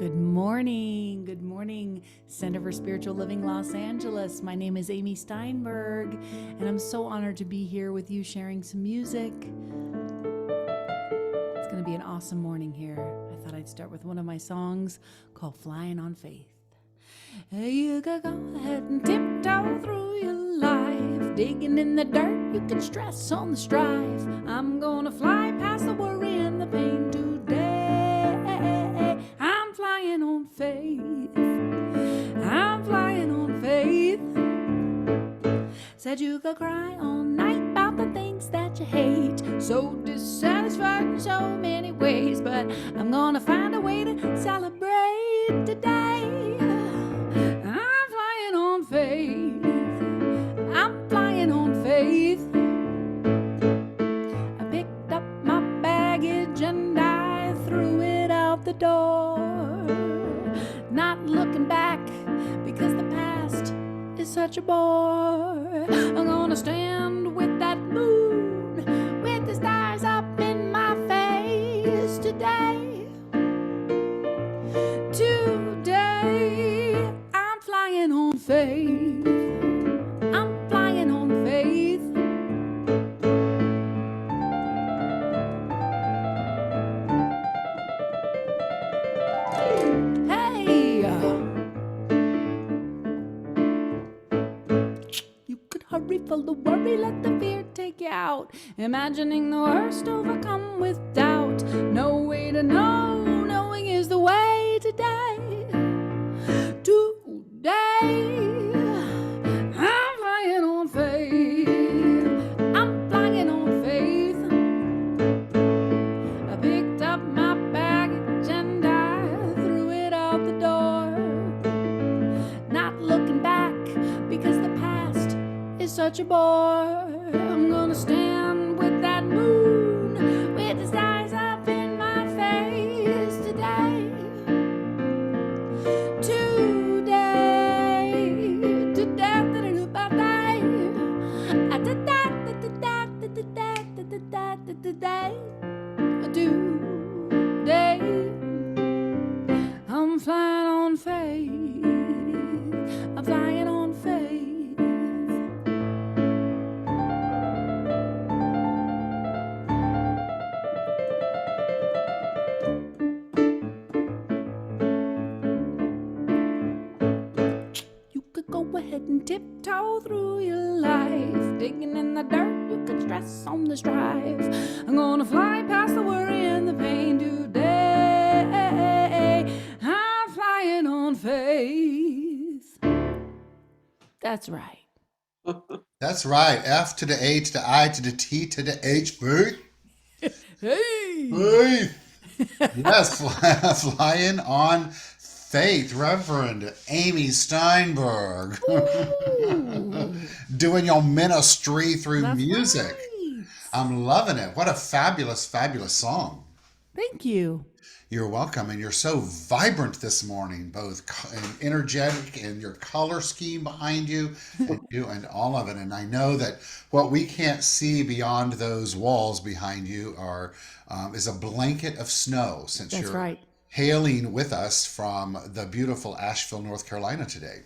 Good morning. Good morning, Center for Spiritual Living Los Angeles. My name is Amy Steinberg, and I'm so honored to be here with you sharing some music. It's going to be an awesome morning here. I thought I'd start with one of my songs called Flying on Faith. You could go ahead and tiptoe through your life, digging in the dirt, you can stress on the strife. I'm gonna fly past the worry and the pain today. I'm flying on faith. I'm flying on faith. Said you could cry all night about the things that you hate, so dissatisfied in so many ways, but I'm gonna find a way to celebrate today. I'm flying on faith. I'm flying on faith. I picked up my baggage and I threw it out the door, not looking back because the past is such a bore. I'm gonna stand with that moon, with the stars up in my face today. Today, I'm flying on faith. I'm flying on faith. Hey, you could hurry full of worry, let the fear take you out. Imagining the worst overcome with doubt. No way to know, knowing is the way today. Today, I'm flying on faith. I'm flying on faith. I picked up my baggage and I threw it out the door, not looking back because the past is such a bore. I'm gonna stand with that moon, with the stars up in my face today. Today, I'm flying on faith. I'm flying on faith. You could go ahead and tiptoe through your life, digging in the dirt, you could stress on the strife. I'm gonna fly past the worry and the pain today. I'm flying on faith. That's right. That's right. F to the A to the I to the T to the H. Faith. Hey! Faith. Yes, flying on faith. Reverend Amy Steinberg. Doing your ministry through That's music. right. I'm loving it. What a fabulous, fabulous song. Thank you. You're welcome. And you're so vibrant this morning, both energetic and your color scheme behind you and all of it. And I know that what we can't see beyond those walls behind you is a blanket of snow, since That's you're right. hailing with us from the beautiful Asheville, North Carolina today.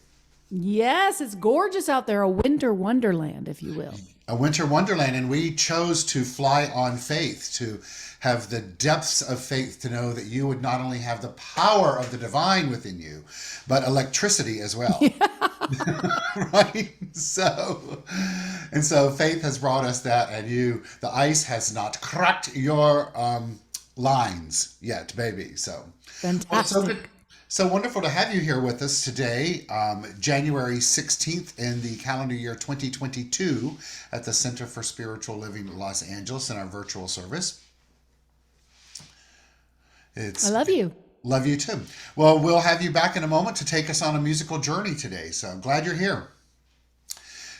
Yes, it's gorgeous out there. A winter wonderland, if you will. A winter wonderland, and we chose to fly on faith, to have the depths of faith, to know that you would not only have the power of the divine within you, but electricity as well. Right? So faith has brought us that, and the ice has not cracked your lines yet, baby. So Fantastic. well, it's so good. So wonderful to have you here with us today, January 16th in the calendar year 2022 at the Center for Spiritual Living Los Angeles in our virtual service. I love you. Love you too. Well, we'll have you back in a moment to take us on a musical journey today. So I'm glad you're here.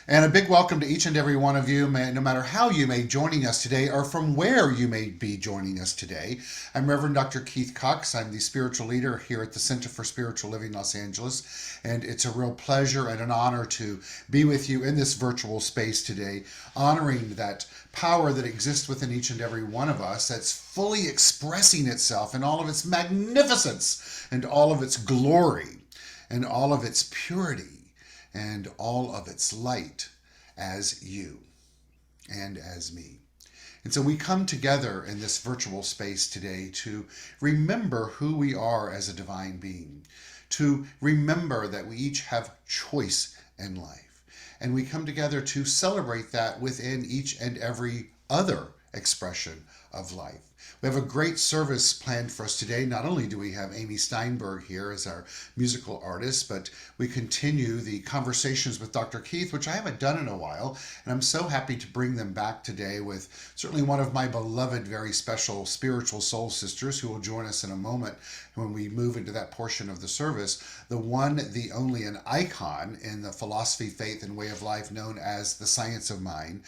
And a big welcome to each and every one of you, no matter how you may be joining us today or from where you may be joining us today. I'm Reverend Dr. Keith Cox. I'm the spiritual leader here at the Center for Spiritual Living Los Angeles. And it's a real pleasure and an honor to be with you in this virtual space today, honoring that power that exists within each and every one of us that's fully expressing itself in all of its magnificence and all of its glory and all of its purity and all of its light as you and as me. And so we come together in this virtual space today to remember who we are as a divine being, to remember that we each have choice in life. And we come together to celebrate that within each and every other expression of life. We have a great service planned for us today. Not only do we have Amy Steinberg here as our musical artist, but we continue the conversations with Dr. Keith, which I haven't done in a while. And I'm so happy to bring them back today with certainly one of my beloved, very special spiritual soul sisters who will join us in a moment when we move into that portion of the service. The one, the only, an icon in the philosophy, faith, and way of life known as the science of mind,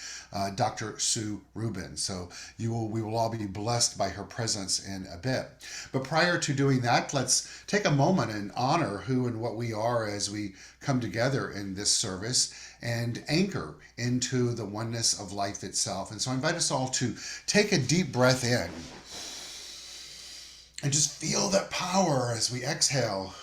Dr. Sue Rubin. So we will all be blessed by her presence in a bit. But prior to doing that, let's take a moment and honor who and what we are as we come together in this service and anchor into the oneness of life itself. And so I invite us all to take a deep breath in and just feel that power as we exhale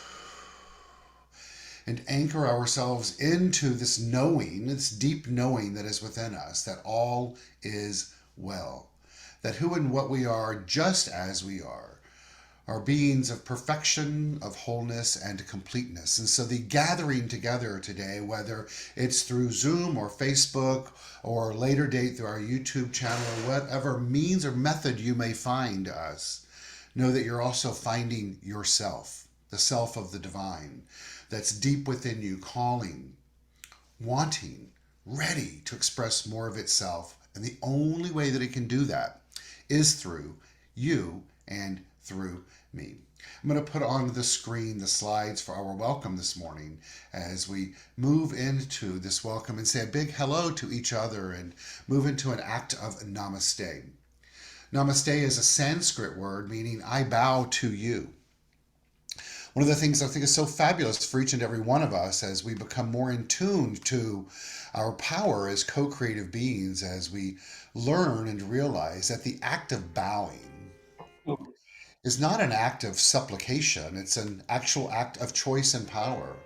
and anchor ourselves into this knowing, this deep knowing that is within us, that all is well. That who and what we are, just as we are beings of perfection, of wholeness, and completeness. And so the gathering together today, whether it's through Zoom or Facebook or later date through our YouTube channel or whatever means or method you may find us, know that you're also finding yourself, the self of the divine, that's deep within you, calling, wanting, ready to express more of itself. And the only way that it can do that is through you and through me. I'm going to put on the screen the slides for our welcome this morning as we move into this welcome and say a big hello to each other and move into an act of namaste. Namaste is a Sanskrit word meaning I bow to you. One of the things I think is so fabulous for each and every one of us as we become more in tune to our power as co-creative beings, as we learn and realize that the act of bowing is not an act of supplication. It's an actual act of choice and power.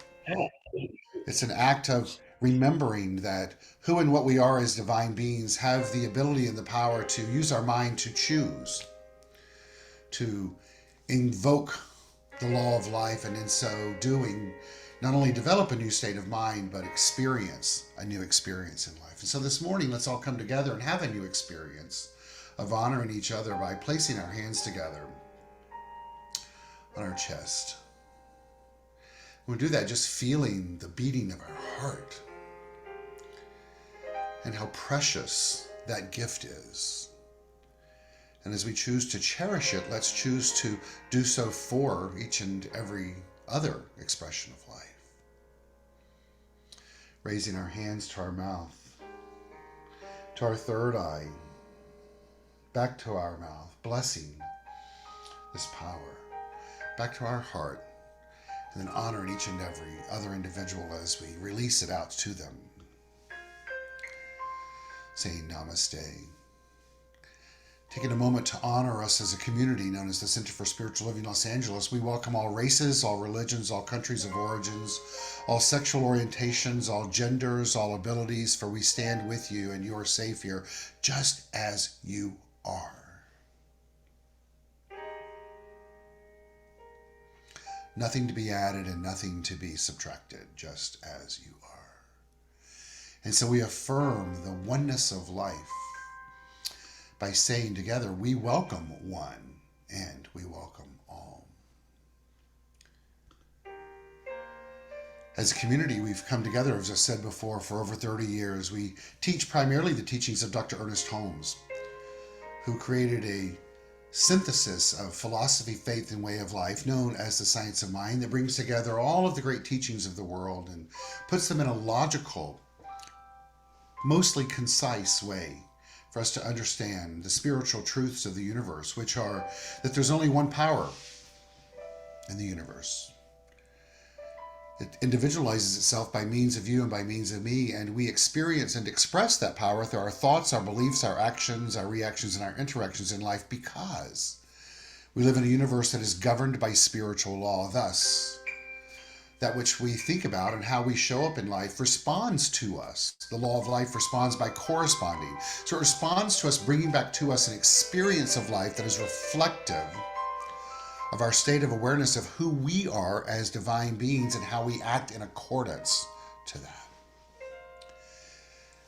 It's an act of remembering that who and what we are as divine beings have the ability and the power to use our mind to choose, to invoke the law of life, and in so doing, not only develop a new state of mind, but experience a new experience in life. And so this morning, let's all come together and have a new experience of honoring each other by placing our hands together on our chest. We'll do that just feeling the beating of our heart and how precious that gift is. And as we choose to cherish it, let's choose to do so for each and every other expression of life. Raising our hands to our mouth, to our third eye, back to our mouth, blessing this power, back to our heart, and then honoring each and every other individual as we release it out to them. Saying namaste. Taking a moment to honor us as a community known as the Center for Spiritual Living Los Angeles. We welcome all races, all religions, all countries of origins, all sexual orientations, all genders, all abilities, for we stand with you and you are safe here just as you are. Nothing to be added and nothing to be subtracted, just as you are. And so we affirm the oneness of life by saying together, we welcome one and we welcome all. As a community, we've come together, as I said before, for over 30 years. We teach primarily the teachings of Dr. Ernest Holmes, who created a synthesis of philosophy, faith, and way of life known as the science of mind that brings together all of the great teachings of the world and puts them in a logical mostly concise way for us to understand the spiritual truths of the universe, which are that there's only one power in the universe. It individualizes itself by means of you and by means of me, and we experience and express that power through our thoughts, our beliefs, our actions, our reactions, and our interactions in life, because we live in a universe that is governed by spiritual law. Thus, that which we think about and how we show up in life responds to us. The law of life responds by corresponding. So it responds to us, bringing back to us an experience of life that is reflective of our state of awareness of who we are as divine beings and how we act in accordance to that.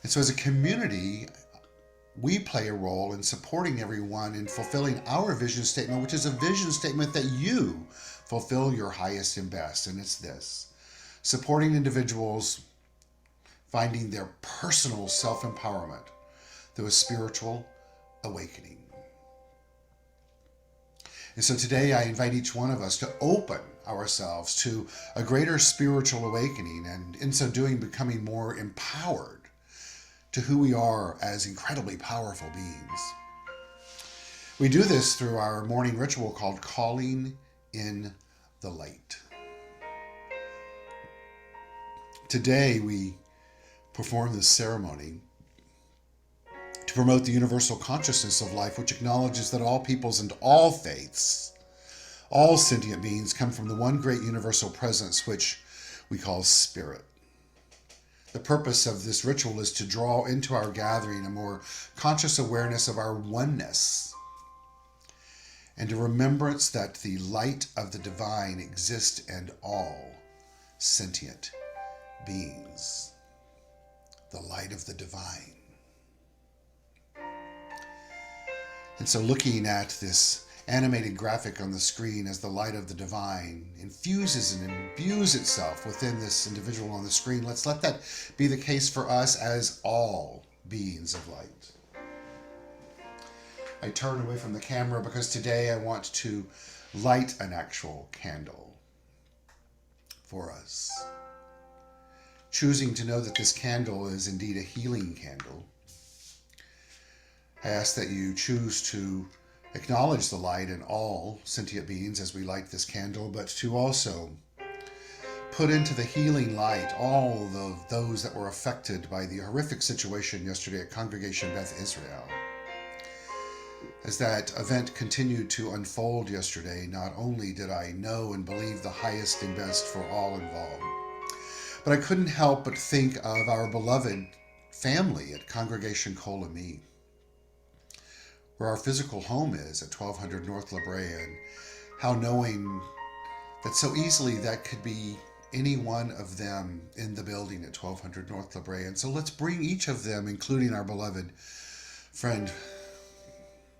And so as a community, we play a role in supporting everyone in fulfilling our vision statement, which is a vision statement that you fulfill your highest and best. And it's this: supporting individuals finding their personal self-empowerment through a spiritual awakening. And so today I invite each one of us to open ourselves to a greater spiritual awakening, and in so doing becoming more empowered to who we are as incredibly powerful beings. We do this through our morning ritual called Calling in the Light. Today we perform this ceremony to promote the universal consciousness of life, which acknowledges that all peoples and all faiths, all sentient beings, come from the one great universal presence, which we call Spirit. The purpose of this ritual is to draw into our gathering a more conscious awareness of our oneness, and a remembrance that the light of the divine exists in all sentient beings. The light of the divine. And so looking at this animated graphic on the screen as the light of the divine infuses and imbues itself within this individual on the screen, let's let that be the case for us as all beings of light. I turn away from the camera because today I want to light an actual candle for us, choosing to know that this candle is indeed a healing candle. I ask that you choose to acknowledge the light in all sentient beings as we light this candle, but to also put into the healing light all of those that were affected by the horrific situation yesterday at Congregation Beth Israel. As that event continued to unfold yesterday, not only did I know and believe the highest and best for all involved, but I couldn't help but think of our beloved family at Congregation Colamy, where our physical home is at 1200 North La Brea, and how knowing that so easily that could be any one of them in the building at 1200 North La Brea. And so let's bring each of them, including our beloved friend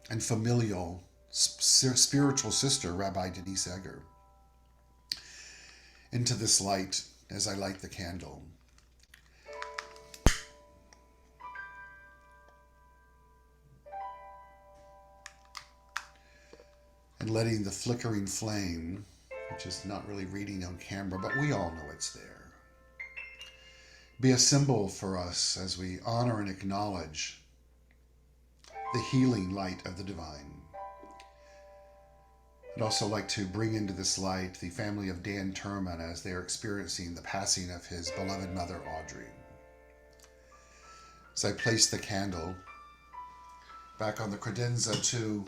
and familial spiritual sister, Rabbi Denise Egger, into this light as I light the candle. And letting the flickering flame, which is not really reading on camera, but we all know it's there, be a symbol for us as we honor and acknowledge the healing light of the divine. I'd also like to bring into this light the family of Dan Turman as they are experiencing the passing of his beloved mother, Audrey. As I place the candle back on the credenza to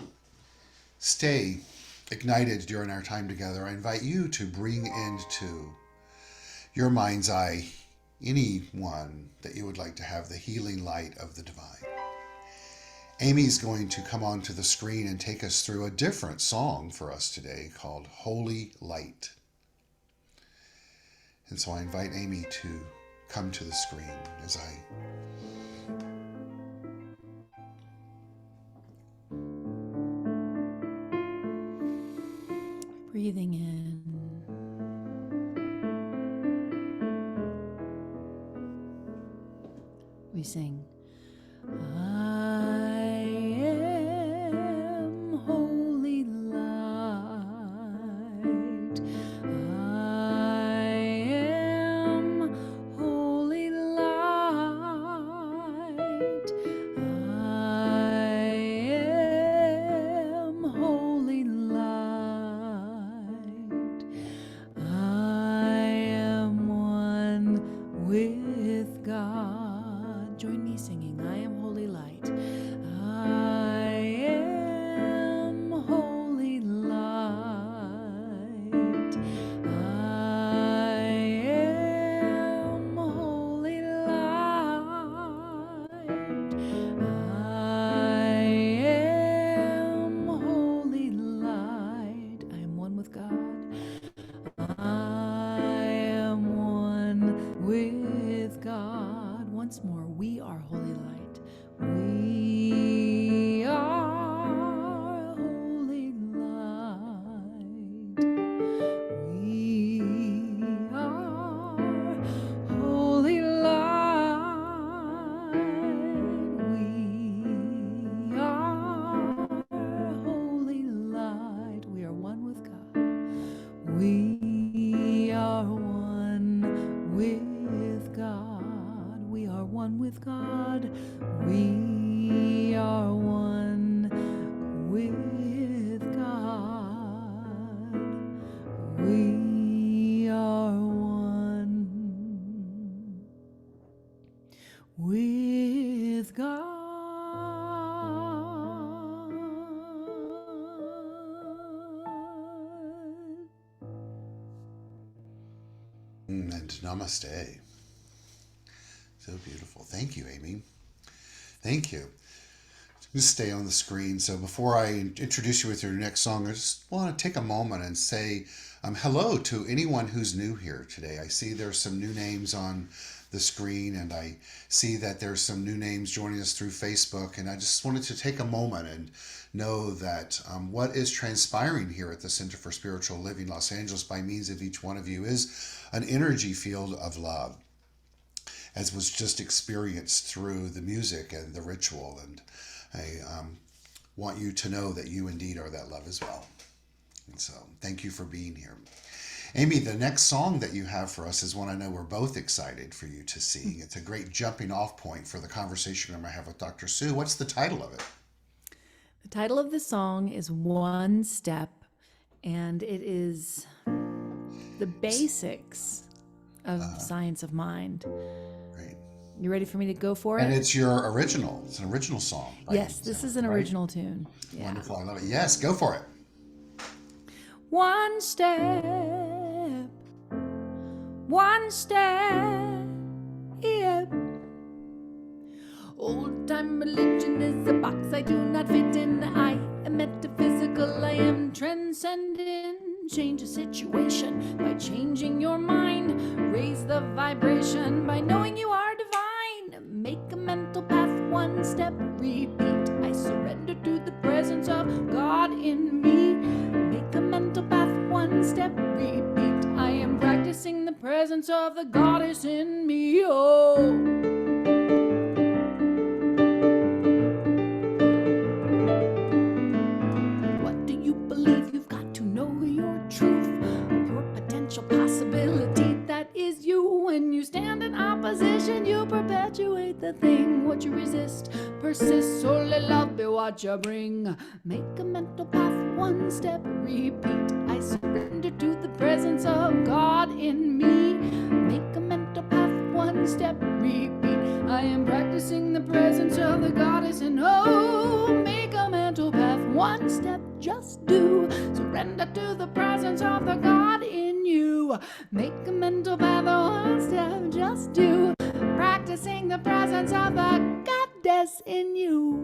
stay ignited during our time together, I invite you to bring into your mind's eye anyone that you would like to have the healing light of the divine. Amy's going to come onto the screen and take us through a different song for us today called Holy Light. And so I invite Amy to come to the screen as I breathing in, we sing, I am holy light, I am holy light, And namaste. So beautiful. Thank you, Amy. Thank you. Just stay on the screen. So before I introduce you with your next song, I just want to take a moment and say hello to anyone who's new here today. I see there's some new names on the screen, and I see that there's some new names joining us through Facebook. And I just wanted to take a moment and know that what is transpiring here at the Center for Spiritual Living Los Angeles by means of each one of you is an energy field of love, as was just experienced through the music and the ritual. And I want you to know that you indeed are that love as well. And so thank you for being here. Amy, the next song that you have for us is one I know we're both excited for you to sing. It's a great jumping off point for the conversation I'm going to have with Dr. Sue. What's the title of it? The title of the song is One Step, and it is the basics of science of mind. Great. You ready for me to go for it? And it's your original. It's an original song. Yes, this is an original tune. Yeah. Wonderful. I love it. Yes, go for it. One step, yeah. Old-time religion is a box I do not fit in. I am metaphysical, I am transcendent. Change a situation by changing your mind. Raise the vibration by knowing you are divine. Make a mental path, one step, repeat. I surrender to the presence of God in me. Make a mental path, one step, repeat. I am practicing the presence of the goddess in me. Oh. When you stand in opposition, you perpetuate the thing. What you resist persists. Only love be what you bring. Make a mental path, one step, repeat. I surrender to the presence of God in me. Make a mental path, one step, repeat. I am practicing the presence of the goddess in oh. Make a mental path, one step, just do. Surrender to the presence of the God in you. Make a mental path, one step, just do. Practicing the presence of the goddess in you.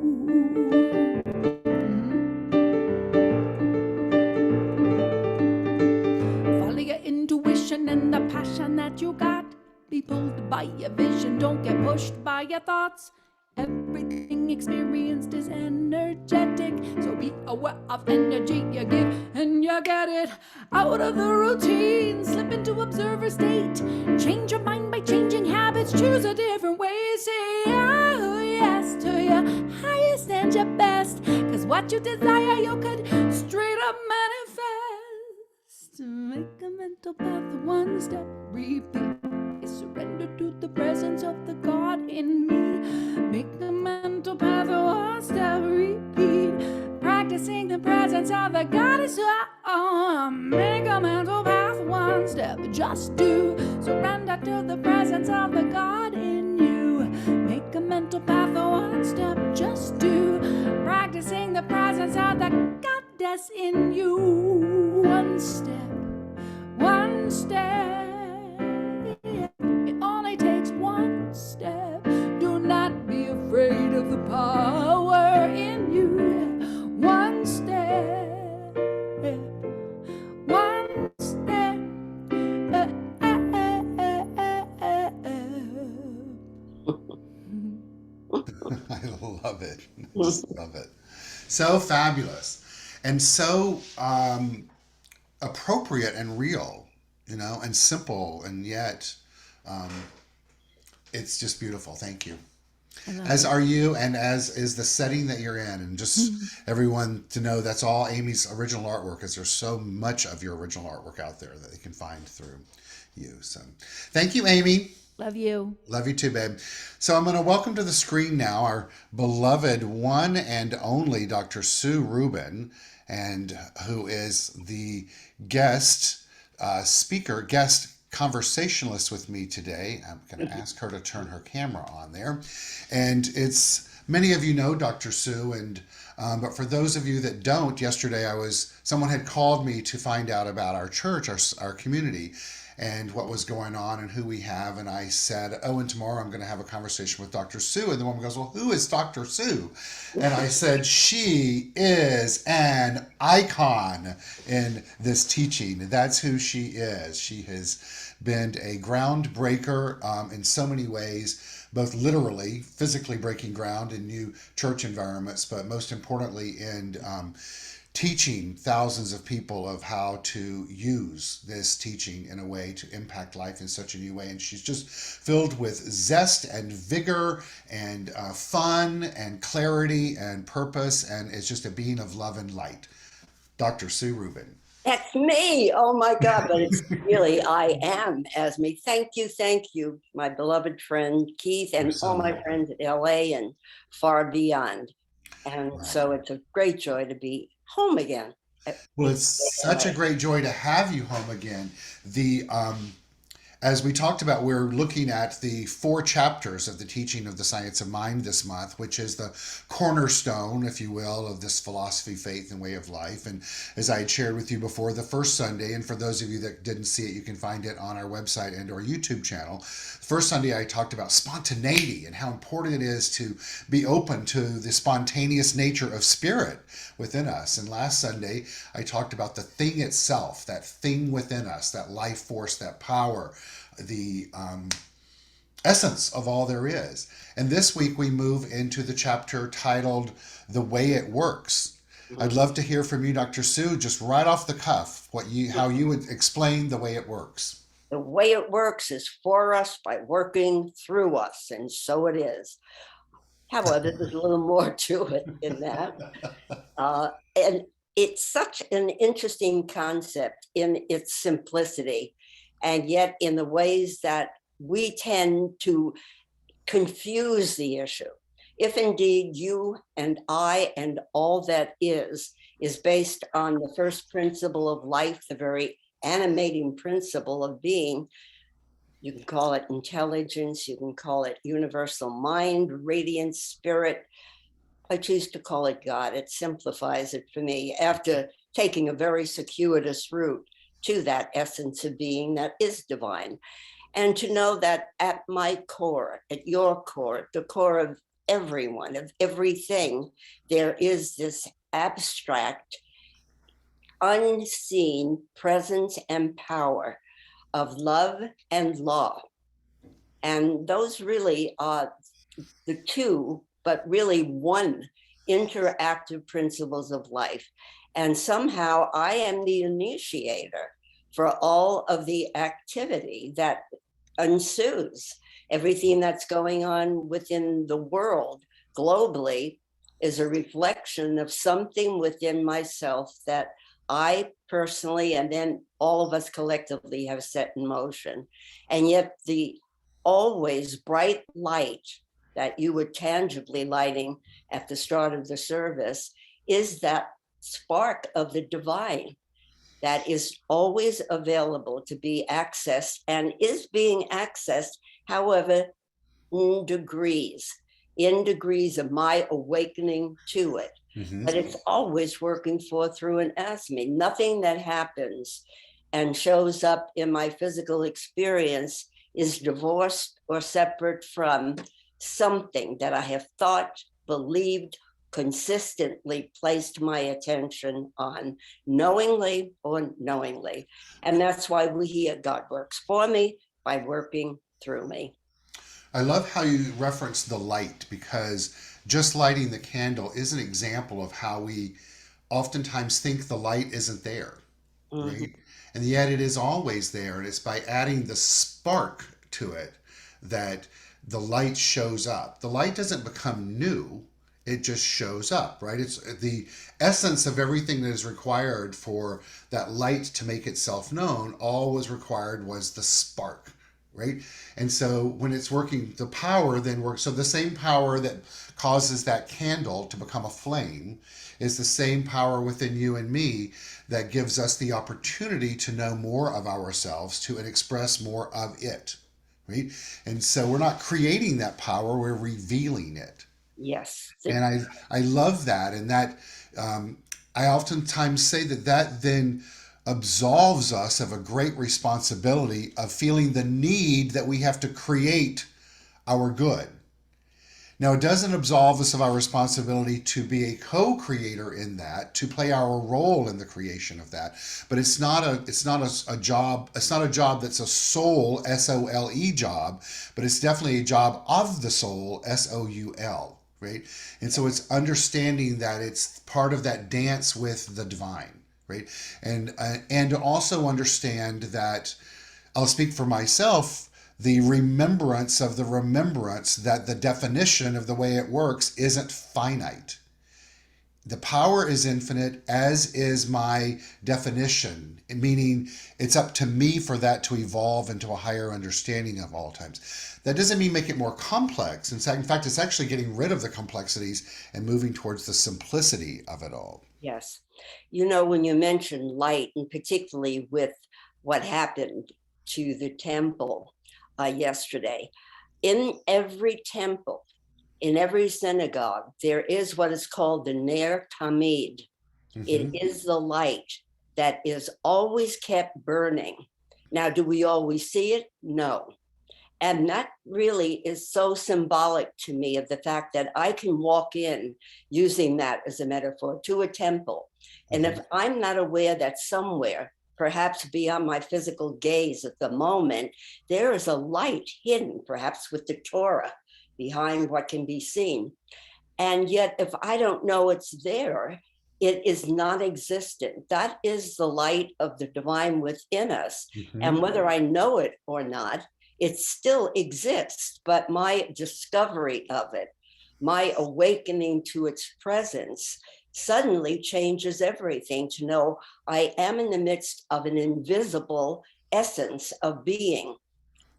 Follow your intuition and the passion that you got. Be pulled by your vision, don't get pushed by your thoughts. Everything experienced is energetic, so be aware of energy you give and you get it. Out of the routine, slip into observer state. Change your mind by changing habits, choose a different way. Say oh yes to your highest and your best, cause what you desire you could straight up manifest. Make a mental path, one step, repeat. I surrender to the presence of the God in me. Make a mental path, one step, repeat. Practicing the presence of the goddess. Make a mental path, one step, just do. Surrender to the presence of the God in you. Make a mental path, one step, just do. Practicing the presence of the goddess in you. One step, one step. It only takes one step. Do not be afraid of the power in you. One step, one step. I love it. I just love it. So fabulous and so appropriate and real, and simple, and yet it's just beautiful. Thank you. As are you, and as is the setting that you're in, and just everyone to know that's all Amy's original artwork, because there's so much of your original artwork out there that they can find through you. So thank you, Amy. Love you. Love you too, babe. So I'm going to welcome to the screen now our beloved one and only Dr. Sue Rubin, and who is the guest speaker, guest conversationalist with me today. I'm going to ask her to turn her camera on there. And it's, many of you know Dr. Sue, and but for those of you that don't, yesterday someone had called me to find out about our church, our community. and what was going on and who we have. And I said, oh, and tomorrow I'm going to have a conversation with Dr. Sue. And the woman goes, well, who is Dr. Sue? And I said, she is an icon in this teaching. That's who she is. She has been a groundbreaker in so many ways, both literally, physically breaking ground in new church environments, but most importantly in teaching thousands of people of how to use this teaching in a way to impact life in such a new way. And she's just filled with zest and vigor and fun and clarity and purpose, and it's just a being of love and light. Dr. Sue Rubin. That's me. Oh my God. But it's really, I am Esme. Thank you, my beloved friend Keith, You're and so all my welcome. friends at LA and far beyond. And Right. so it's a great joy to be home again. Well, it's such a LA. great joy to have you home again. The As we talked about, we're looking at the four chapters of the teaching of the science of mind this month, which is the cornerstone, if you will, of this philosophy, faith, and way of life. And as I had shared with you before, the first Sunday, and for those of you that didn't see it, you can find it on our website and our YouTube channel. First Sunday, I talked about spontaneity and how important it is to be open to the spontaneous nature of spirit within us. And last Sunday, I talked about the thing itself, that thing within us, that life force, that power, the essence of all there is. And this week we move into the chapter titled The Way It Works. I'd love to hear from you, Dr. Sue, just right off the cuff, how you would explain the way it works. The way it works is for us by working through us, and so it is. However, there's a little more to it in that. And it's such an interesting concept in its simplicity, and yet in the ways that we tend to confuse the issue. If indeed you and I and all that is based on the first principle of life, the very animating principle of being, you can call it intelligence, you can call it universal mind, radiant spirit. I choose to call it God. It simplifies it for me after taking a very circuitous route to that essence of being that is divine. And to know that at my core, at your core, at the core of everyone, of everything, there is this abstract, unseen presence and power of love and law. And those really are the two, but really one interactive principles of life. And somehow I am the initiator for all of the activity that ensues. Everything that's going on within the world globally is a reflection of something within myself that I personally, and then all of us collectively, have set in motion. And yet the always bright light that you were tangibly lighting at the start of the service is that spark of the divine that is always available to be accessed and is being accessed, however, in degrees of my awakening to it. Mm-hmm. But it's always working for, through, and as me. Nothing that happens and shows up in my physical experience is divorced or separate from something that I have thought, believed, consistently placed my attention on, knowingly or unknowingly. And that's why we hear God works for me by working through me. I love how you reference the light, because just lighting the candle is an example of how we oftentimes think the light isn't there, Mhm. right? And yet it is always there. And it's by adding the spark to it that the light shows up. The light doesn't become new, it just shows up, right? It's the essence of everything that is required for that light to make itself known. All was required was the spark, right? And so when it's working, the power then works. So the same power that causes that candle to become a flame is the same power within you and me that gives us the opportunity to know more of ourselves, to express more of it, right? And so we're not creating that power, we're revealing it. Yes. And I love that. And that I oftentimes say that then absolves us of a great responsibility of feeling the need that we have to create our good. Now, it doesn't absolve us of our responsibility to be a co-creator in that, to play our role in the creation of that. But it's not a job. It's not a job that's a soul, SOLE job, but it's definitely a job of the soul, SOUL, right? And so it's understanding that it's part of that dance with the divine, right? And to also understand that, I'll speak for myself, the remembrance of the remembrance, that the definition of the way it works isn't finite. The power is infinite, as is my definition, meaning it's up to me for that to evolve into a higher understanding of all times. That doesn't mean make it more complex. In fact, it's actually getting rid of the complexities and moving towards the simplicity of it all. Yes. You know, when you mention light, and particularly with what happened to the temple yesterday, in every temple, in every synagogue, there is what is called the Ner Tamid. It is the light that is always kept burning. Now, do we always see it? No. And that really is so symbolic to me of the fact that I can walk in, using that as a metaphor, to a temple. And if I'm not aware that somewhere, perhaps beyond my physical gaze at the moment, there is a light hidden, perhaps with the Torah, behind what can be seen. And yet, if I don't know it's there, it is not existent. That is the light of the divine within us. And whether I know it or not, it still exists. But my discovery of it, my awakening to its presence, suddenly changes everything, to know I am in the midst of an invisible essence of being,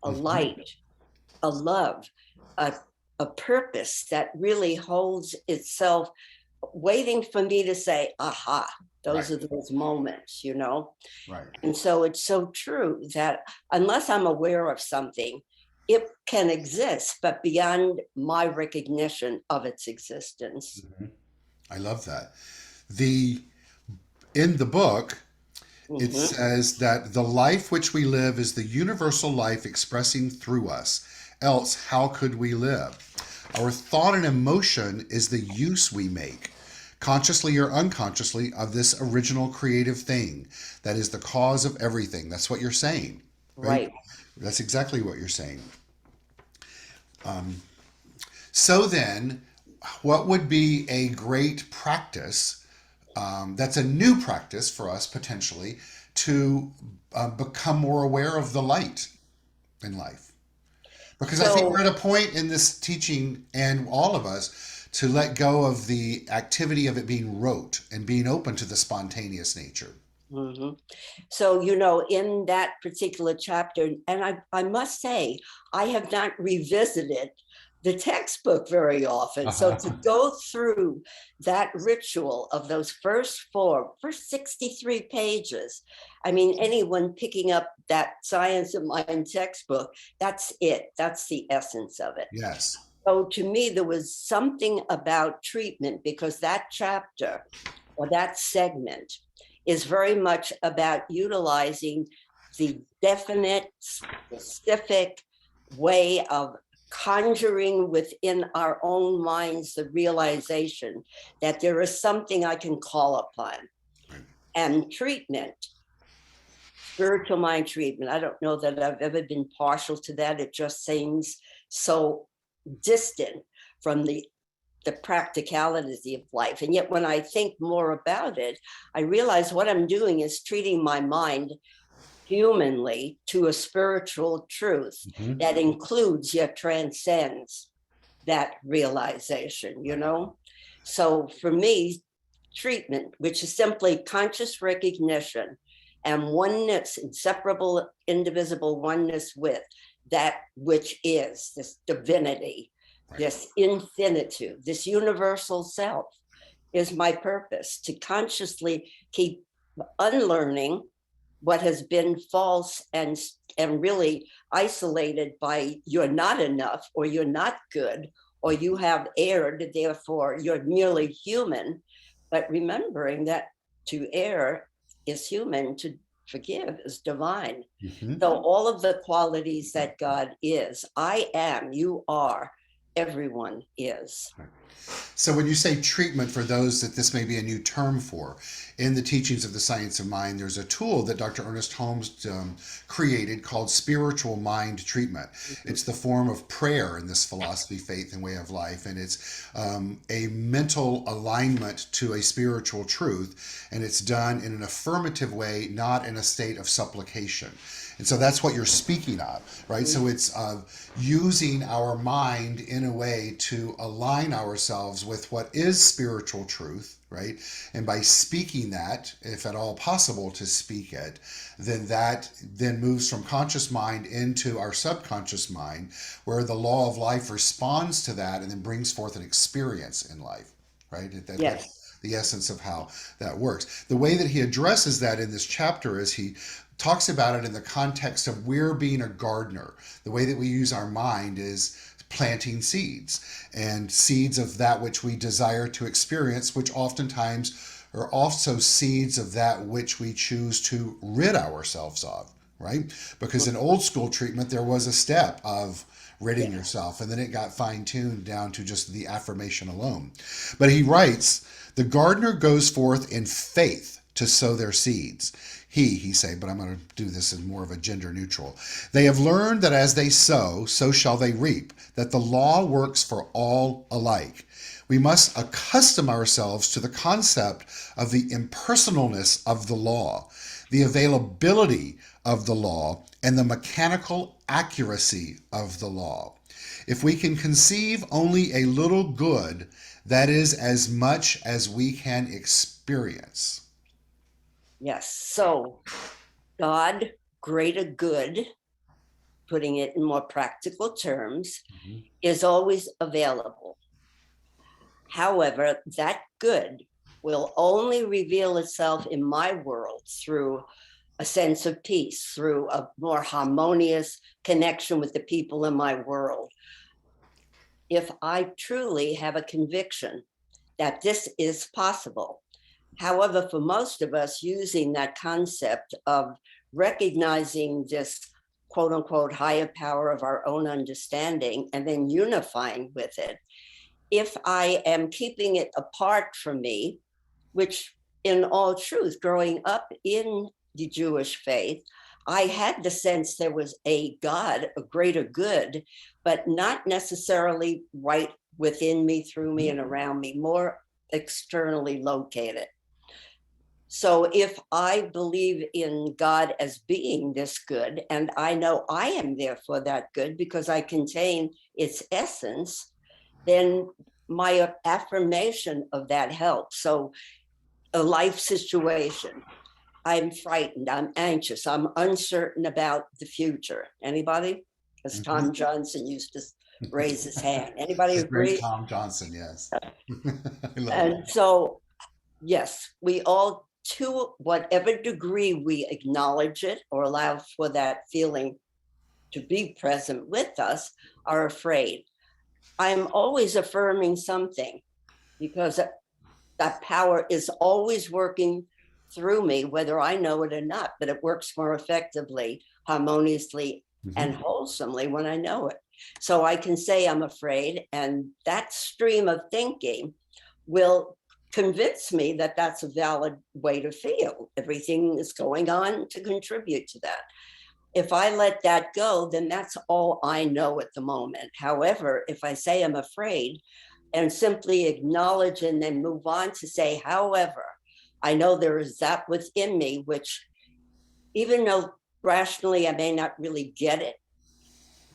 a light, a love, a purpose that really holds itself, waiting for me to say, aha, those are those moments, you know? Right. And so it's so true that unless I'm aware of something, it can exist, but beyond my recognition of its existence. I love that. In the book, it says that the life which we live is the universal life expressing through us. Else, how could we live? Our thought and emotion is the use we make, consciously or unconsciously, of this original creative thing that is the cause of everything. That's what you're saying, right? That's exactly what you're saying. So then, what would be a great practice, that's a new practice for us potentially, to become more aware of the light in life? Because I think we're at a point in this teaching, and all of us, to let go of the activity of it being rote and being open to the spontaneous nature. So, you know, in that particular chapter, and I must say, I have not revisited the textbook very often. So to go through that ritual of those first 63 pages, I mean, anyone picking up that Science of Mind textbook, that's it. That's the essence of it. Yes. So to me, there was something about treatment, because that chapter or that segment is very much about utilizing the definite, specific way of conjuring within our own minds the realization that there is something I can call upon. And treatment, spiritual mind treatment, I don't know that I've ever been partial to that. It just seems so distant from the practicality of life. And yet when I think more about it, I realize what I'm doing is treating my mind humanly to a spiritual truth that includes yet transcends that realization, you know? So for me, treatment, which is simply conscious recognition and oneness, inseparable, indivisible oneness with that which is this divinity, this infinitude, this universal self, is my purpose, to consciously keep unlearning what has been false and really isolated by you're not enough, or you're not good, or you have erred, therefore you're merely human. But remembering that to err is human, to forgive is divine. Mm-hmm. So all of the qualities that God is, I am, you are, everyone is. So when you say treatment, for those that this may be a new term for, in the teachings of the science of mind, there's a tool that Dr. Ernest Holmes created called spiritual mind treatment. It's the form of prayer in this philosophy, faith, and way of life, and it's a mental alignment to a spiritual truth, and it's done in an affirmative way, not in a state of supplication. And so that's what you're speaking of, right? So it's using our mind in a way to align ourselves with what is spiritual truth, right? And by speaking that, if at all possible to speak it, then that then moves from conscious mind into our subconscious mind, where the law of life responds to that and then brings forth an experience in life, right? Yes. That's the essence of how that works. The way that he addresses that in this chapter is he talks about it in the context of we're being a gardener. The way that we use our mind is planting seeds, and seeds of that which we desire to experience, which oftentimes are also seeds of that which we choose to rid ourselves of, right? Because in old school treatment, there was a step of ridding Yeah. yourself, and then it got fine-tuned down to just the affirmation alone. But he writes, the gardener goes forth in faith to sow their seeds. He say, but I'm going to do this in more of a gender neutral. They have learned that as they sow, so shall they reap, that the law works for all alike. We must accustom ourselves to the concept of the impersonalness of the law, the availability of the law, and the mechanical accuracy of the law. If we can conceive only a little good, that is as much as we can experience. Yes. So God, greater good, putting it in more practical terms, is always available. However, that good will only reveal itself in my world through a sense of peace, through a more harmonious connection with the people in my world. If I truly have a conviction that this is possible. However, for most of us, using that concept of recognizing this quote unquote higher power of our own understanding and then unifying with it, if I am keeping it apart from me, which in all truth, growing up in the Jewish faith, I had the sense there was a God, a greater good, but not necessarily right within me, through me, and around me, more externally located. So if I believe in God as being this good, and I know I am therefore that good because I contain its essence, then my affirmation of that helps. So a life situation, I'm frightened, I'm anxious, I'm uncertain about the future. Anybody? As Mm-hmm. Tom Johnson used to raise his hand. Anybody The great agree? Tom Johnson, yes. I love And it. so, yes, we all, to whatever degree we acknowledge it or allow for that feeling to be present with us, are afraid. I'm always affirming something because that power is always working through me, whether I know it or not, but it works more effectively, harmoniously, and Mm-hmm. wholesomely when I know it. So I can say I'm afraid, and that stream of thinking will convince me that that's a valid way to feel. Everything is going on to contribute to that. If I let that go, then that's all I know at the moment. However, if I say I'm afraid and simply acknowledge and then move on to say, however, I know there is that within me, which even though rationally I may not really get it,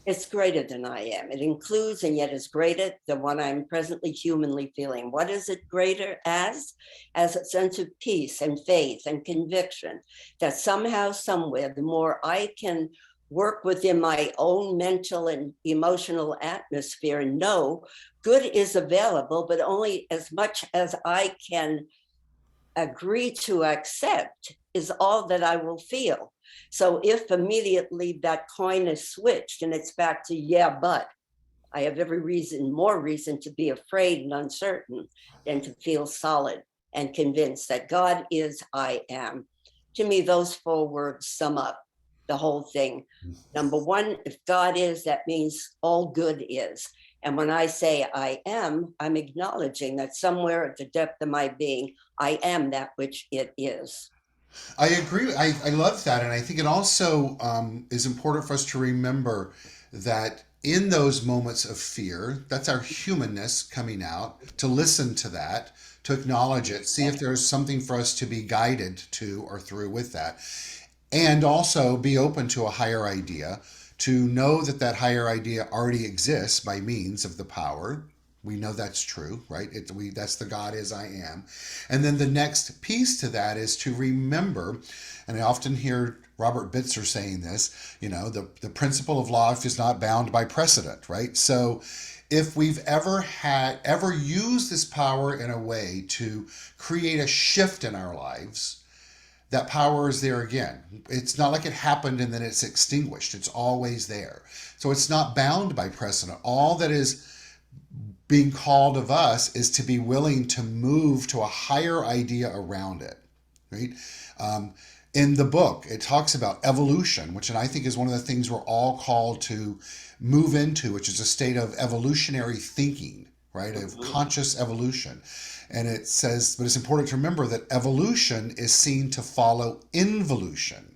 it's greater than I am. It includes and yet is greater than what I'm presently humanly feeling. What is it greater as? As a sense of peace and faith and conviction that somehow, somewhere, the more I can work within my own mental and emotional atmosphere and know good is available, but only as much as I can agree to accept is all that I will feel. So if immediately that coin is switched and it's back to, yeah, but I have every reason, more reason to be afraid and uncertain than to feel solid and convinced that God is, I am. to me, those 4 words sum up the whole thing. Number one, if God is, that means all good is. And when I say I am, I'm acknowledging that somewhere at the depth of my being, I am that which it is. I agree. I love that. And I think it also is important for us to remember that in those moments of fear, that's our humanness coming out, to listen to that, to acknowledge it, see if there's something for us to be guided to or through with that, and also be open to a higher idea, to know that that higher idea already exists by means of the power. We know that's true, right? That's the God is I am. And then the next piece to that is to remember, and I often hear Robert Bitzer saying this, the principle of life is not bound by precedent, right? So if we've ever used this power in a way to create a shift in our lives, that power is there again. It's not like it happened and then it's extinguished. It's always there. So it's not bound by precedent. All that is being called of us is to be willing to move to a higher idea around it, right? In the book, it talks about evolution, which I think is one of the things we're all called to move into, which is a state of evolutionary thinking, right? Of conscious evolution. And it says, but it's important to remember that evolution is seen to follow involution,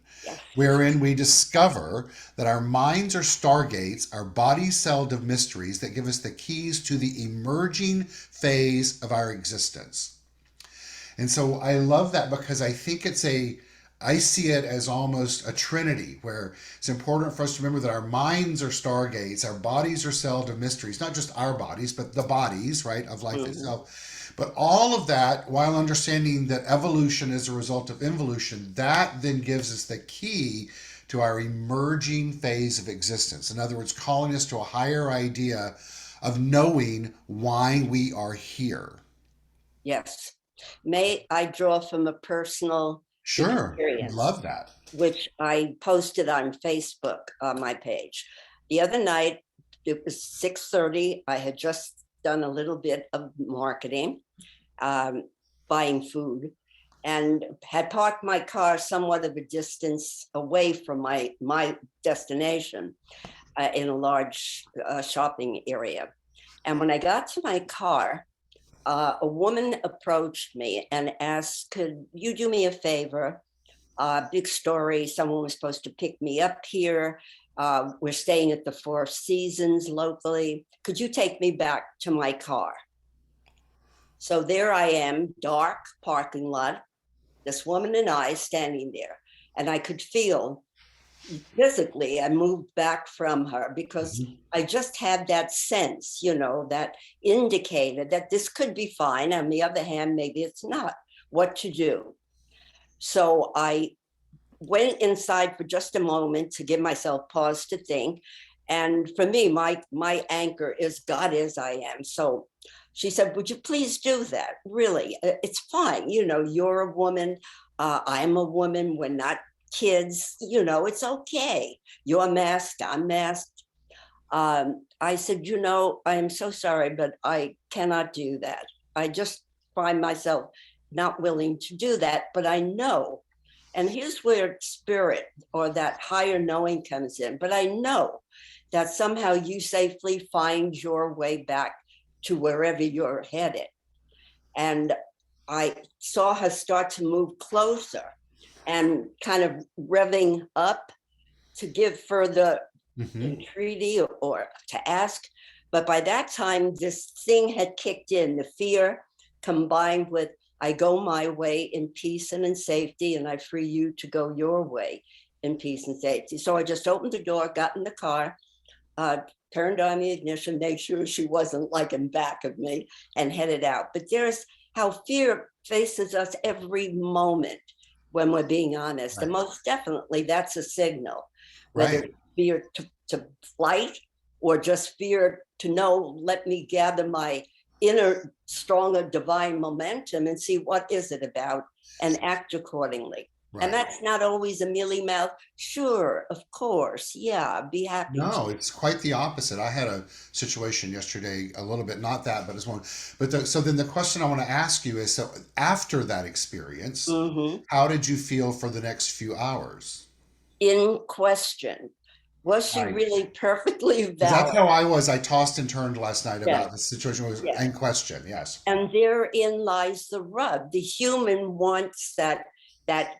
wherein we discover that our minds are stargates, our bodies cells of mysteries that give us the keys to the emerging phase of our existence. And so I love that because I think I see it as almost a trinity, where it's important for us to remember that our minds are stargates, our bodies are cells of mysteries, not just our bodies, but the bodies, right, of life itself. But all of that, while understanding that evolution is a result of involution, that then gives us the key to our emerging phase of existence. In other words, calling us to a higher idea of knowing why we are here. Yes. May I draw from a personal experience? Love that. Which I posted on Facebook on my page. The other night, it was 6:30. I had just done a little bit of marketing, buying food, and had parked my car somewhat of a distance away from my destination in a large shopping area. And when I got to my car, a woman approached me and asked, could you do me a favor? Big story. Someone was supposed to pick me up here. We're staying at the Four Seasons locally. Could you take me back to my car? So there I am, dark parking lot, this woman and I standing there. And I could feel physically, I moved back from her because I just had that sense, that indicated that this could be fine. On the other hand, maybe it's not. What to do? So I went inside for just a moment to give myself pause to think. And for me, my anchor is God is I am. So she said, would you please do that? Really, it's fine. You're a woman. I'm a woman. We're not kids. It's okay. You're masked. I'm masked. I said, I am so sorry, but I cannot do that. I just find myself not willing to do that, but I know. And here's where spirit or that higher knowing comes in. But I know that somehow you safely find your way back to wherever you're headed. And I saw her start to move closer and kind of revving up to give further entreaty or to ask. But by that time, this thing had kicked in, the fear combined with I go my way in peace and in safety, and I free you to go your way in peace and safety. So I just opened the door, got in the car, turned on the ignition, made sure she wasn't like in back of me, and headed out. But there's how fear faces us every moment when we're being honest. Right. And most definitely that's a signal, whether it's fear to flight or just fear to know, let me gather my inner stronger divine momentum and see what is it about and act accordingly. And Right. that's not always a mealy mouth. Sure, of course. Yeah, be happy to. No, it's quite the opposite. I had a situation yesterday, a little bit, not that, but it's one. But so then the question I want to ask you is, so after that experience, Hmm. how did you feel for the next few hours? In question. Was she Right. really perfectly Because that's valid? how I was. I tossed and turned last night Yes, about the situation was yes. in question. Yes. And therein lies the rub. The human wants that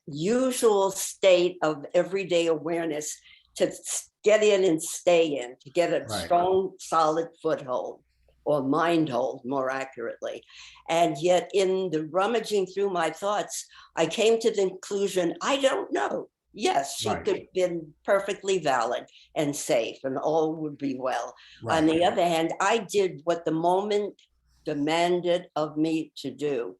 usual state of everyday awareness to get in and stay in, to get a Right. strong, solid foothold or mind hold, more accurately. And yet, in the rummaging through my thoughts, I came to the conclusion I don't know. Yes, she Right. could have been perfectly valid and safe, and all would be well. On Right. the other hand, I did what the moment demanded of me to do.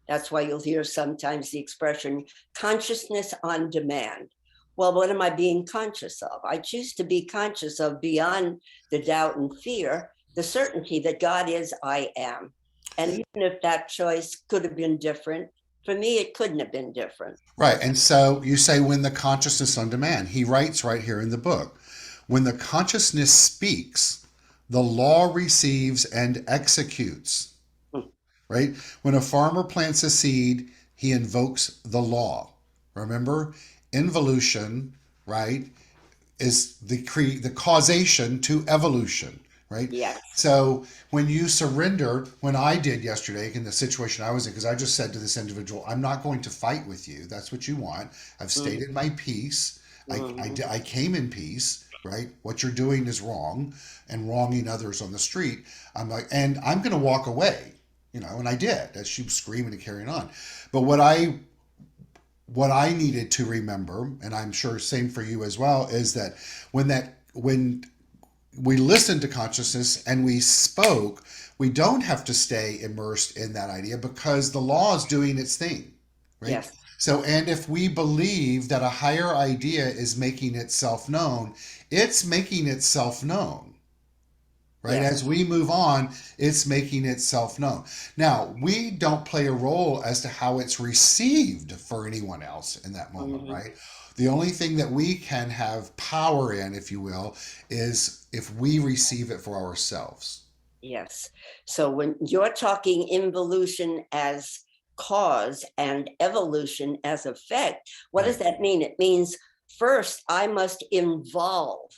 That's why you'll hear sometimes the expression consciousness on demand. Well, what am I being conscious of? I choose to be conscious of, beyond the doubt and fear, the certainty that God is, I am. And even if that choice could have been different, for me, it couldn't have been different. Right. And so you say, when the consciousness on demand, he writes right here in the book, when the consciousness speaks, the law receives and executes. Hmm. Right? When a farmer plants a seed, he invokes the law. Remember, involution, right, is the causation to evolution, right? Yes. So when you surrender, when I did yesterday in the situation I was in, because I just said to this individual, I'm not going to fight with you. That's what you want. I've Mm-hmm. stated my piece. Mm-hmm. I came in peace, right? What you're doing is wrong, and wronging others on the street. I'm like, and I'm going to walk away, and I did, as she was screaming and carrying on. But what I needed to remember, and I'm sure same for you as well, is that when we listened to consciousness and we spoke, we don't have to stay immersed in that idea because the law is doing its thing, right? Yes. So, and if we believe that a higher idea is making itself known, it's making itself known, right? Yes. As we move on, it's making itself known. Now, we don't play a role as to how it's received for anyone else in that moment, Mm-hmm. right? The only thing that we can have power in, if you will, is if we receive it for ourselves. Yes. So when you're talking involution as cause and evolution as effect, what does Right. that mean? It means first I must involve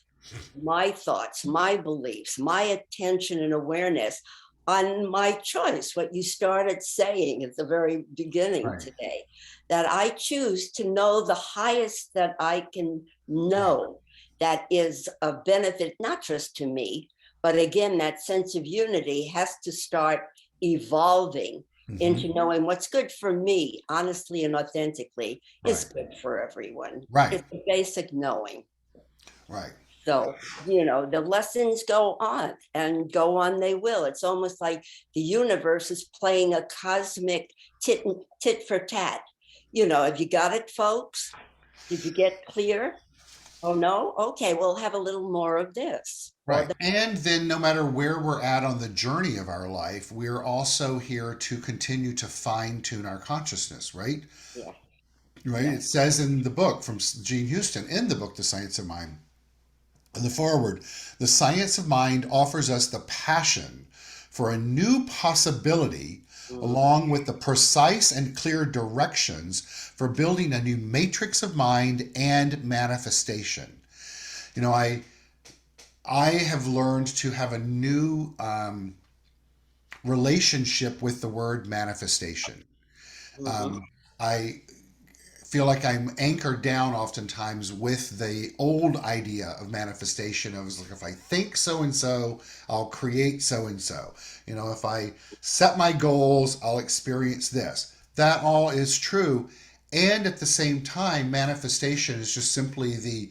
my thoughts, my beliefs, my attention and awareness on my choice, what you started saying at the very beginning Right. today, that I choose to know the highest that I can know that is a benefit, not just to me, but again, that sense of unity has to start evolving Hmm. into knowing what's good for me, honestly and authentically, is Right. good for everyone. Right. It's a basic knowing. Right. So, the lessons go on and go on they will. It's almost like the universe is playing a cosmic tit for tat. Have you got it, folks? Did you get clear? Oh, no? Okay, we'll have a little more of this. Or Right. And then no matter where we're at on the journey of our life, we're also here to continue to fine tune our consciousness, right? yeah, Right. yeah. It says in the book from Gene Houston, in the book, The Science of Mind, in the foreword, the science of mind offers us the passion for a new possibility, Mhm. along with the precise and clear directions for building a new matrix of mind and manifestation. You know, I have learned to have a new relationship with the word manifestation. Mhm. Um, I feel like I'm anchored down oftentimes with the old idea of manifestation. I was like, if I think so and so, I'll create so and so. If I set my goals, I'll experience this. That all is true. And at the same time, manifestation is just simply the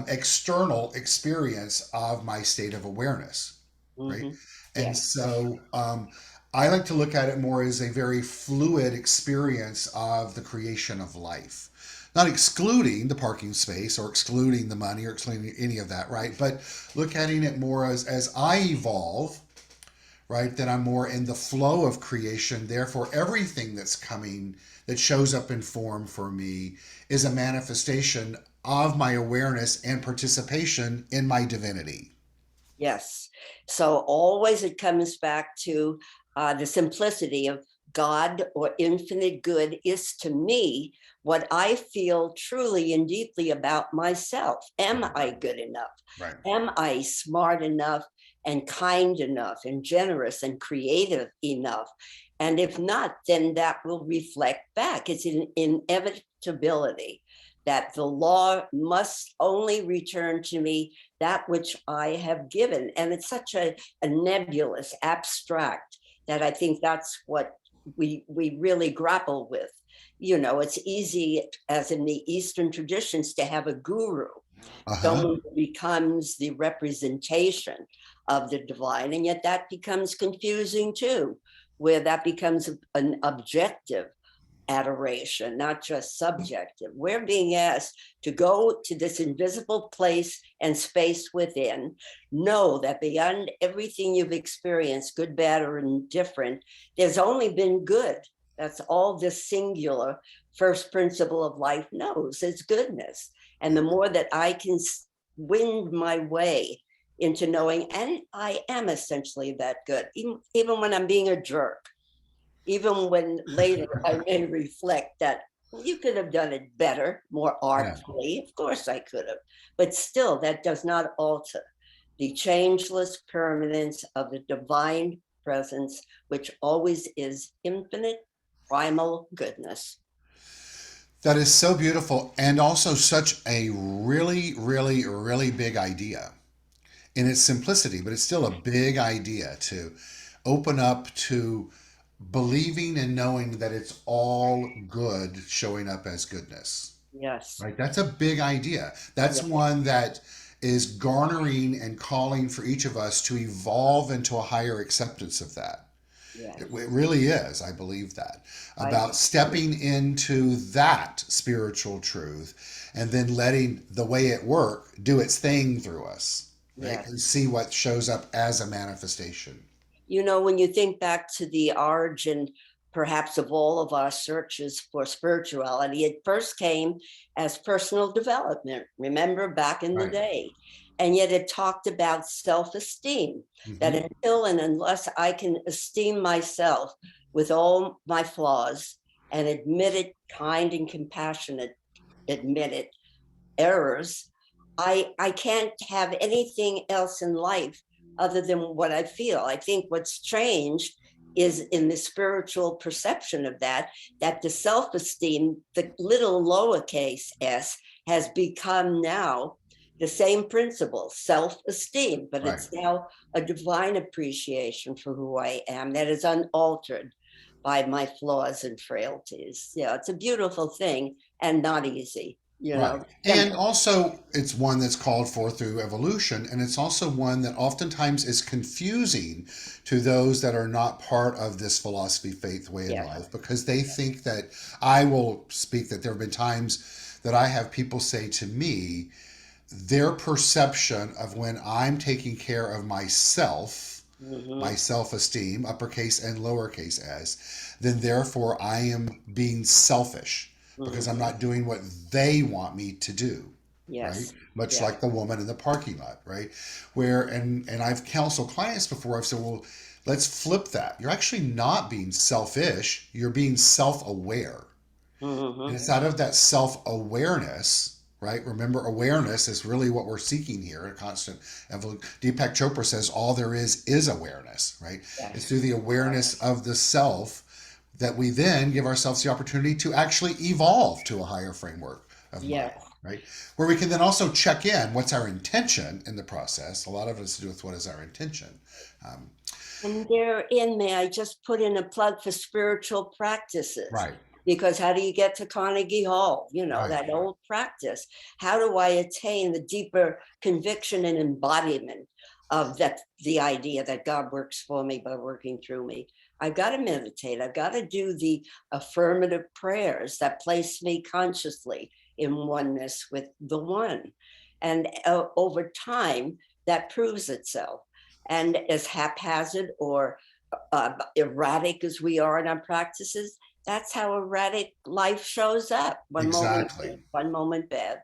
external experience of my state of awareness, right? Mhm. And Yes. so I like to look at it more as a very fluid experience of the creation of life. Not excluding the parking space or excluding the money or excluding any of that, right? But look at it more as I evolve, right? That I'm more in the flow of creation. Therefore, everything that's coming that shows up in form for me is a manifestation of my awareness and participation in my divinity. Yes. So always it comes back to the simplicity of God or infinite good is to me what I feel truly and deeply about myself. Am I good enough? Right. Am I smart enough and kind enough and generous and creative enough? And if not, then that will reflect back. It's an inevitability that the law must only return to me that which I have given. And it's such a nebulous, abstract, that I think that's what we really grapple with. You know, it's easy, as in the Eastern traditions, to have a guru, Uh-huh. someone who becomes the representation of the divine, and yet that becomes confusing too, where that becomes an objective adoration, not just subjective. We're being asked to go to this invisible place and space within, know that beyond everything you've experienced, good, bad, or indifferent, there's only been good. That's all this singular first principle of life knows, is goodness. And the more that I can wind my way into knowing, and I am essentially that good, even when I'm being a jerk, even when later I may reflect that you could have done it better, more Yeah. artfully. Of course I could have. But still, that does not alter the changeless permanence of the divine presence, which always is infinite, primal goodness. That is so beautiful and also such a really, really, really big idea in its simplicity, but it's still a big idea to open up to believing and knowing that it's all good showing up as goodness. Yes. Right? That's a big idea. That's Yes. one that is garnering and calling for each of us to evolve into a higher acceptance of that. Yes. It really is. I believe that. I About stepping into that spiritual truth and then letting the way it work do its thing through us, right? yes. And see what shows up as a manifestation. You know, when you think back to the origin, perhaps, of all of our searches for spirituality, it first came as personal development. Remember back in the Right. day? And yet it talked about self esteem, that Hmm. until and unless I can esteem myself with all my flaws and admit it, kind and compassionate, admit it, errors, I can't have anything else in life other than what I feel. I think what's changed is in the spiritual perception of that, that the self-esteem, the little lowercase s, has become now the same principle, self-esteem, but Right. it's now a divine appreciation for who I am that is unaltered by my flaws and frailties. Yeah, it's a beautiful thing and not easy, you Right. know, And also, it's one that's called for through evolution. And it's also one that oftentimes is confusing to those that are not part of this philosophy, faith, way in yeah, life, because they think that I will speak that there have been times that I have people say to me, their perception of when I'm taking care of myself, my hmm self esteem, uppercase and lowercase s, then therefore I am being selfish because I'm hmm not doing what they want me to do. Right? yes, Much yeah, like the woman in the parking lot, right? Where, and I've counseled clients before, I've said, well, let's flip that. You're actually not being selfish, you're being self aware. And hmm it's out of that self awareness, right? Remember, awareness is really what we're seeking here. A constant evolution. Deepak Chopra says all there is awareness, right? It's yes, through the awareness of the self that we then give ourselves the opportunity to actually evolve to a higher framework of mind, yes. right? Where we can then also check in what's our intention in the process. A lot of it has to do with what is our intention. Um, And therein, may I just put in a plug for spiritual practices? right, Because how do you get to Carnegie Hall? You know, right, that old practice. How do I attain the deeper conviction and embodiment of that, the idea that God works for me by working through me? I've got to meditate. I've got to do the affirmative prayers that place me consciously in oneness with the one. And over time, that proves itself. And as haphazard or erratic as we are in our practices, that's how erratic life shows up. One moment good, Exactly. one moment bad,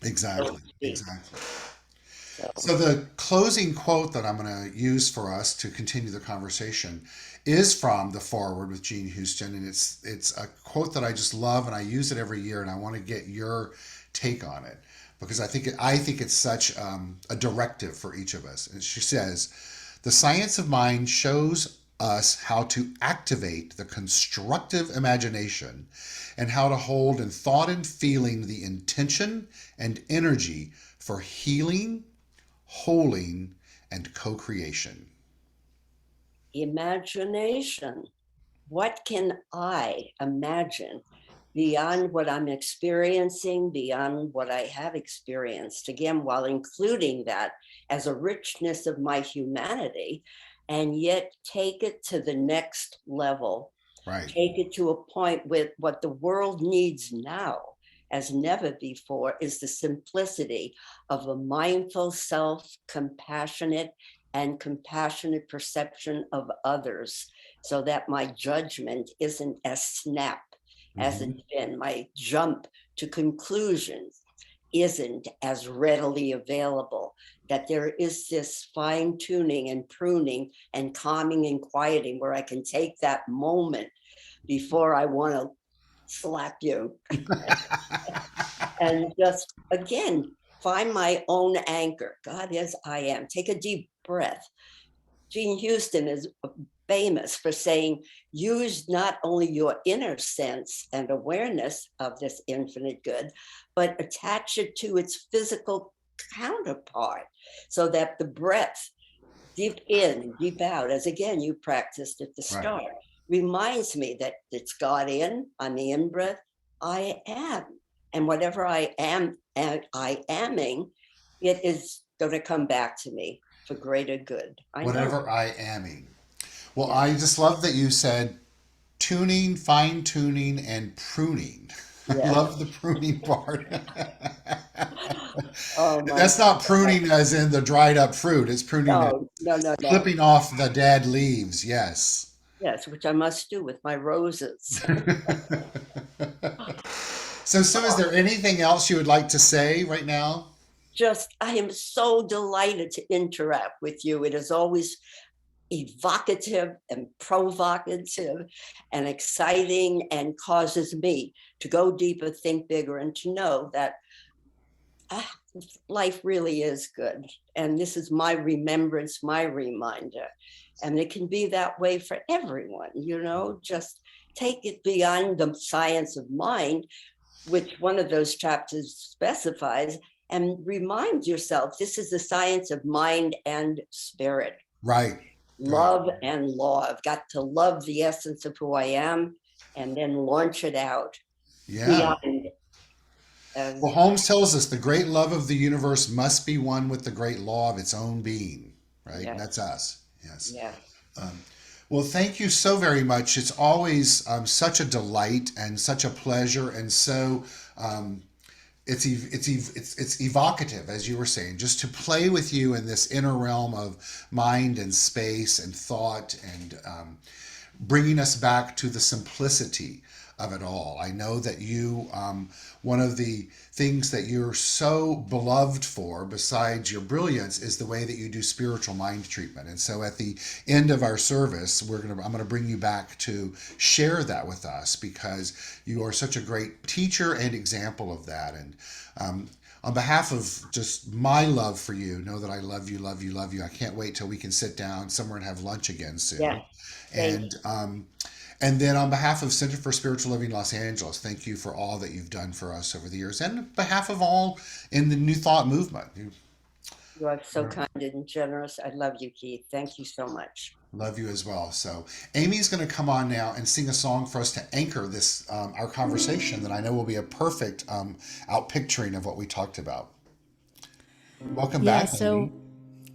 so Exactly. to speak. Exactly. So So the closing quote that I'm going to use for us to continue the conversation is from the Forward with Gene Houston, and it's a quote that I just love, and I use it every year, and I want to get your take on it because I think it's such a directive for each of us. And she says, "The science of mind shows us how to activate the constructive imagination and how to hold in thought and feeling the intention and energy for healing, holding, and co-creation." imagination. What can I imagine beyond what I'm experiencing, beyond what I have experienced? Again, while including that as a richness of my humanity, and yet take it to the next level, Right. take it to a point with what the world needs now as never before is the simplicity of a mindful, self-compassionate and compassionate perception of others, so that my judgment isn't as snap as Hmm. it's been. My jump to conclusions isn't as readily available, that there is this fine tuning and pruning and calming and quieting where I can take that moment before I want to slap you and just again find my own anchor. God is I am. Take a deep breath. Gene Houston is famous for saying, use not only your inner sense and awareness of this infinite good, but attach it to its physical counterpart so that the breath, deep in, deep out, as again you practiced at the Right. start, reminds me that it's God in, on the in breath, I am. And whatever I am and I aming, it is going to come back to me for greater good. I know. Whatever I aming. Well, Yeah. I just love that you said tuning, fine tuning, and pruning. I Yeah. love the pruning part. Oh my That's not God. pruning as in the dried up fruit. It's pruning as No, no, no, no. clipping off the dead leaves. Yes. Yes, which I must do with my roses. So, Sue, is there anything else you would like to say right now? Just, I am so delighted to interact with you. It is always evocative and provocative and exciting and causes me to go deeper, think bigger, and to know that ah, life really is good. And this is my remembrance, my reminder. And it can be that way for everyone, just take it beyond the science of mind, which one of those chapters specifies, and remind yourself this is the science of mind and spirit, Right. Right. love and law. I've got to love the essence of who I am and then launch it out Yeah. beyond as Well, Holmes tells us the great love of the universe must be one with the great law of its own being, right? And yes, that's us. Yes. yes. Um, well, thank you so very much. It's always such a delight and such a pleasure, and so um, it's evocative, as you were saying, just to play with you in this inner realm of mind and space and thought, and bringing us back to the simplicity of it all. I know that you, one of the things that you're so beloved for, besides your brilliance, is the way that you do spiritual mind treatment. And so at the end of our service, I'm gonna bring you back to share that with us because you are such a great teacher and example of that. And on behalf of just my love for you, know that I love you, love you, love you. I can't wait till we can sit down somewhere and have lunch again Yeah. soon. Thank And and then on behalf of Center for Spiritual Living Los Angeles, thank you for all that you've done for us over the years. And on behalf of all in the New Thought movement, you are so kind and generous. I love you, Keith. Thank you so much. love you as well. So Amy's going to come on now and sing a song for us to anchor this our conversation that I know will be a perfect out picturing of what we talked about. Welcome Yeah, back, so Amy.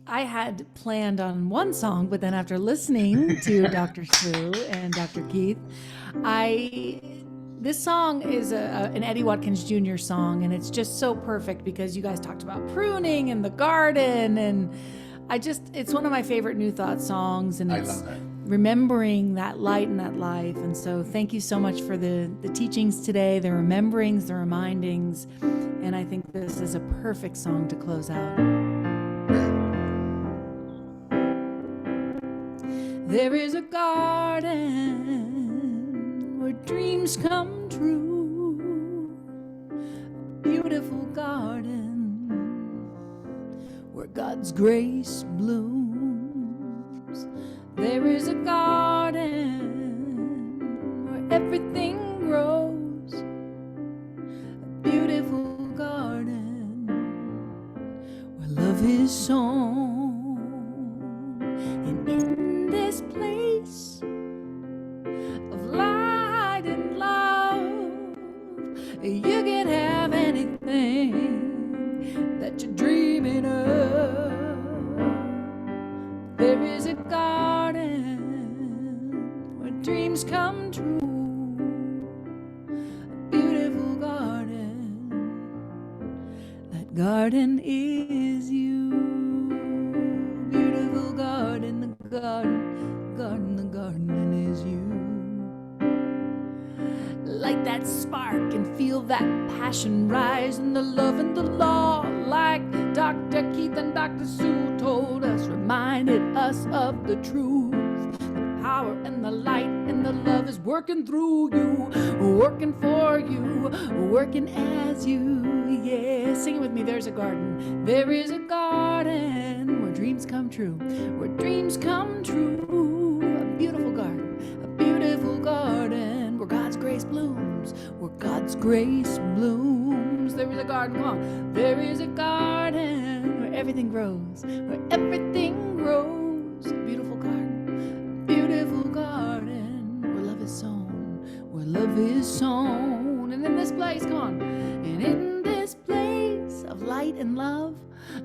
I had planned on one song, but then after listening to Dr. Sue and Dr. Keith, I this song is an Eddie Watkins Jr. song, and it's just so perfect because you guys talked about pruning and the garden, and it's one of my favorite New Thought songs, and I it's love it. remembering that light and that life. And so thank you so much for the teachings today, the rememberings, the remindings. And I think this is a perfect song to close out. There is a garden where dreams come true, a beautiful garden where God's grace blooms. There is a garden where everything grows, a beautiful garden where love is sown. And in this place of light and love, you can have anything that you're dreaming of. There is a garden where dreams come true, a beautiful garden. That garden is you. Beautiful garden, the garden is you. Light that spark and feel that passion rise in the love and the law, like Dr. Keith and Dr. Sue told us, reminded us of the truth. The power and the light and the love is working through you, working for you, working as you. Yeah, sing it with me. There's a garden. There is a garden where dreams come true, where dreams come true. A beautiful garden, a beautiful garden where God's grace blooms, where God's grace blooms. There is a garden, come on. There is a garden where everything grows, where everything grows. A beautiful garden, a beautiful garden where love is sown, where love is sown. And in this place, come on, and in this place of light and love,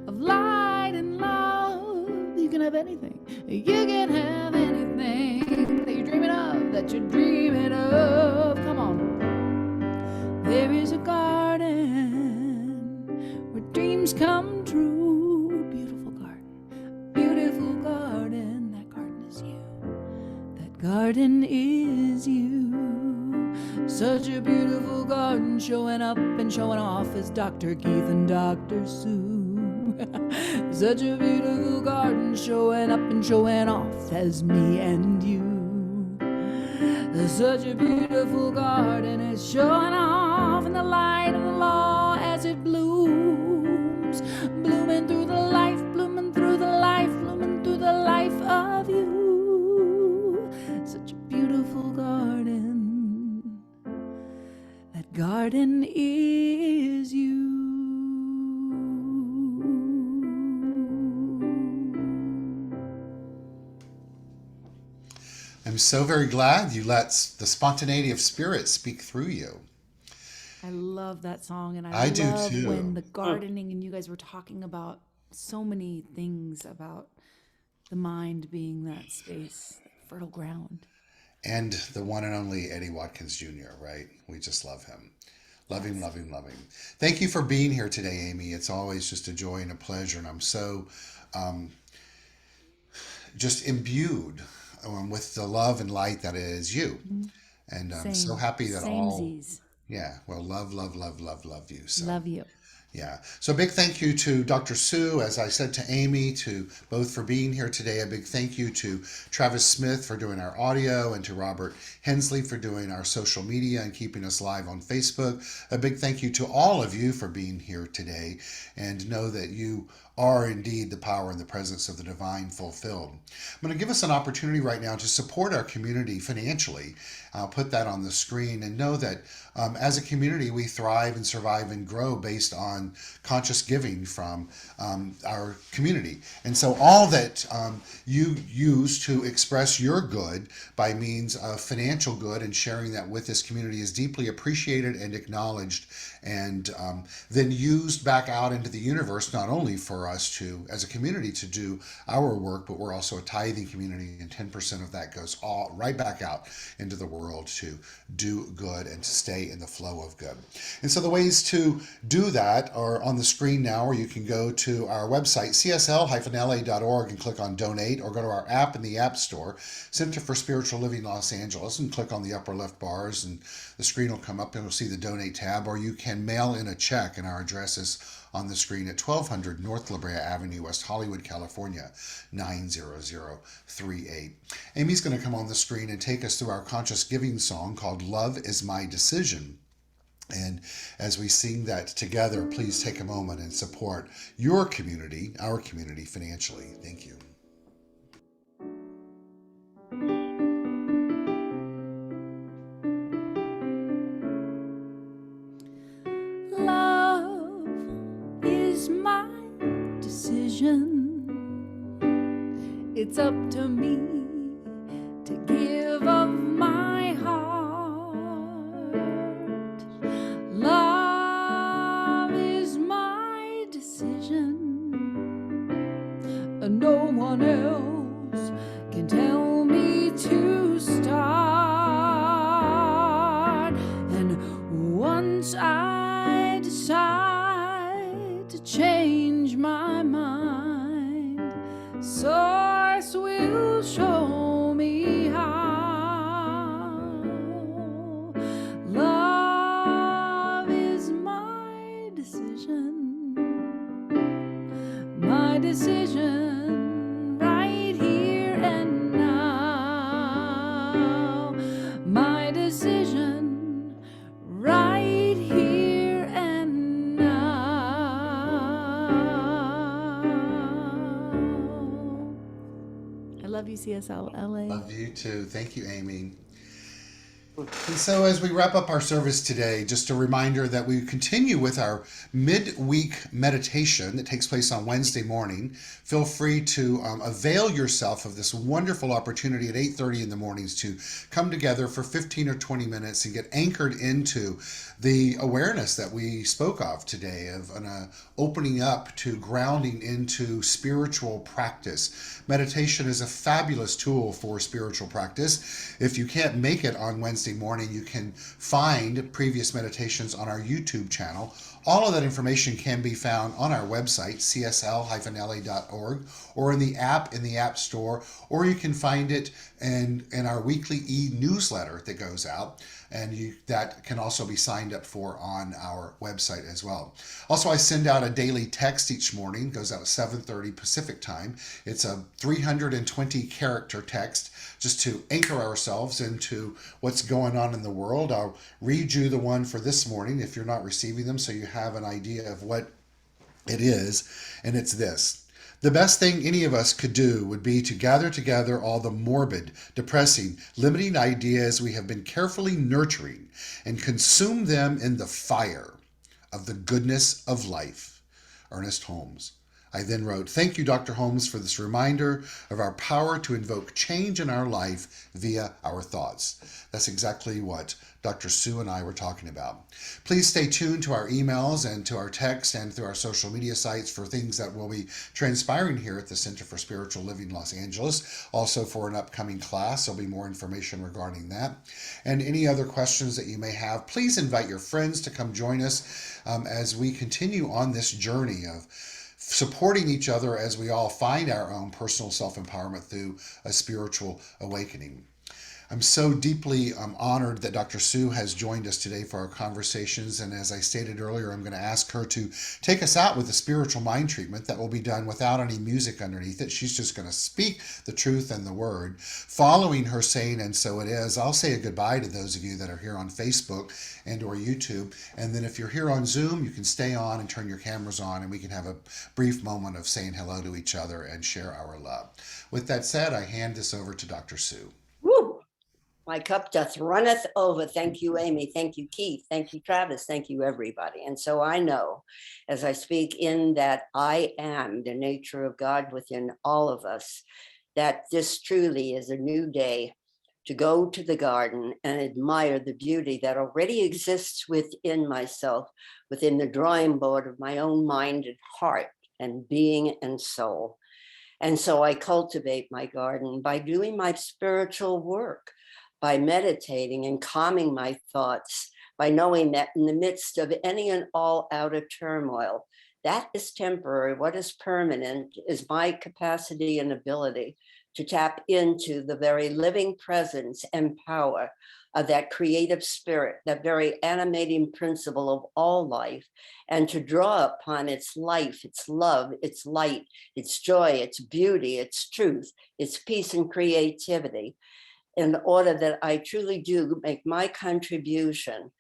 of light and love, you can have anything. You can have anything that you're dreaming of, that you're dreaming of. Come on. There is a garden where dreams come true. Beautiful garden, beautiful garden. That garden is you. That garden is you. Such a beautiful garden, showing up and showing off as Dr. Keith and Dr. Sue. Such a beautiful garden, showing up and showing off as me and you. Such a beautiful garden is showing off in the light of the law as it blooms, blooming through the life, blooming through the life, blooming through the life of you. Such a beautiful garden. That garden is you. I'm so very glad you let the spontaneity of spirit speak through you. I love that song, and I do love too. when the gardening and you guys were talking about so many things about the mind being that space, fertile ground. And the one and only Eddie Watkins Jr., right? We just love him. Love him, love him, love him. Thank you for being here today, Amy. It's always just a joy and a pleasure, and I'm so just imbued with the love and light that is you. And I'm so happy that Samesies. yeah, well, love, love, love, love, love you. So. Love you. Yeah. So a big thank you to Dr. Sue, as I said to Amy, to both for being here today. A big thank you to Travis Smith for doing our audio, and to Robert Hensley for doing our social media and keeping us live on Facebook. A big thank you to all of you for being here today, and know that you are indeed the power and the presence of the divine fulfilled. I'm going to give us an opportunity right now to support our community financially. I'll put that on the screen, and know that as a community, we thrive and survive and grow based on conscious giving from our community. And so all that you use to express your good by means of financial good and sharing that with this community is deeply appreciated and acknowledged and then used back out into the universe, not only for us to, as a community, to do our work, but we're also a tithing community, and 10% of that goes all right back out into the world to do good and to stay in the flow of good. And so the ways to do that are on the screen now, or you can go to our website, csl-la.org, and click on donate, or go to our app in the App Store, Center for Spiritual Living Los Angeles, and click on the upper left bars, and the screen will come up and you'll see the donate tab, or you can mail in a check, and our address is on the screen at 1200 North La Brea Avenue, West Hollywood, California, 90038. Amy's going to come on the screen and take us through our conscious giving song called Love Is My Decision. And as we sing that together, please take a moment and support your community, our community, financially. Thank you. Love is my decision. It's up to me to give of my heart. Love is my decision. No one else can tell me to start. And once I decide to change my mind, Source will show me how. Love is my decision. My decision right here and now. My decision right here and now. I love you, CSL-LA. Love you too. Thank you, Amy. And so as we wrap up our service today, just a reminder that we continue with our midweek meditation that takes place on Wednesday morning. Feel free to avail yourself of this wonderful opportunity at 8:30 in the mornings to come together for 15 or 20 minutes and get anchored into the awareness that we spoke of today of an opening up to grounding into spiritual practice. Meditation is a fabulous tool for spiritual practice. If you can't make it on Wednesday morning, you can find previous meditations on our YouTube channel. All of that information can be found on our website, csl-la.org, or in the App Store, or you can find it in our weekly e-newsletter that goes out, and that can also be signed up for on our website as well. Also, I send out a daily text each morning, goes out at 7:30 Pacific time. It's a 320 character text just to anchor ourselves into what's going on in the world. I'll read you the one for this morning if you're not receiving them, so you have an idea of what it is, and it's this. The best thing any of us could do would be to gather together all the morbid, depressing, limiting ideas we have been carefully nurturing and consume them in the fire of the goodness of life. Ernest Holmes. I then wrote, "Thank you, Dr. Holmes, for this reminder of our power to invoke change in our life via our thoughts." That's exactly what Dr. Sue and I were talking about. Please stay tuned to our emails and to our text and through our social media sites for things that will be transpiring here at the Center for Spiritual Living Los Angeles. Also for an upcoming class, there'll be more information regarding that. And any other questions that you may have, please invite your friends to come join us as we continue on this journey of supporting each other as we all find our own personal self-empowerment through a spiritual awakening. I'm so deeply honored that Dr. Sue has joined us today for our conversations. And as I stated earlier, I'm going to ask her to take us out with a spiritual mind treatment that will be done without any music underneath it. She's just going to speak the truth and the word. Following her saying, "And so it is," I'll say a goodbye to those of you that are here on Facebook and or YouTube. And then if you're here on Zoom, you can stay on and turn your cameras on, and we can have a brief moment of saying hello to each other and share our love. With that said, I hand this over to Dr. Sue. Woo! My cup doth runneth over. Thank you, Amy. Thank you, Keith. Thank you, Travis. Thank you, everybody. And so I know as I speak in that I am the nature of God within all of us, that this truly is a new day to go to the garden and admire the beauty that already exists within myself, within the drawing board of my own mind and heart and being and soul. And so I cultivate my garden by doing my spiritual work, by meditating and calming my thoughts, by knowing that in the midst of any and all outer turmoil, that is temporary. What is permanent is my capacity and ability to tap into the very living presence and power of that creative spirit, that very animating principle of all life, and to draw upon its life, its love, its light, its joy, its beauty, its truth, its peace and creativity, in order that I truly do make my contribution,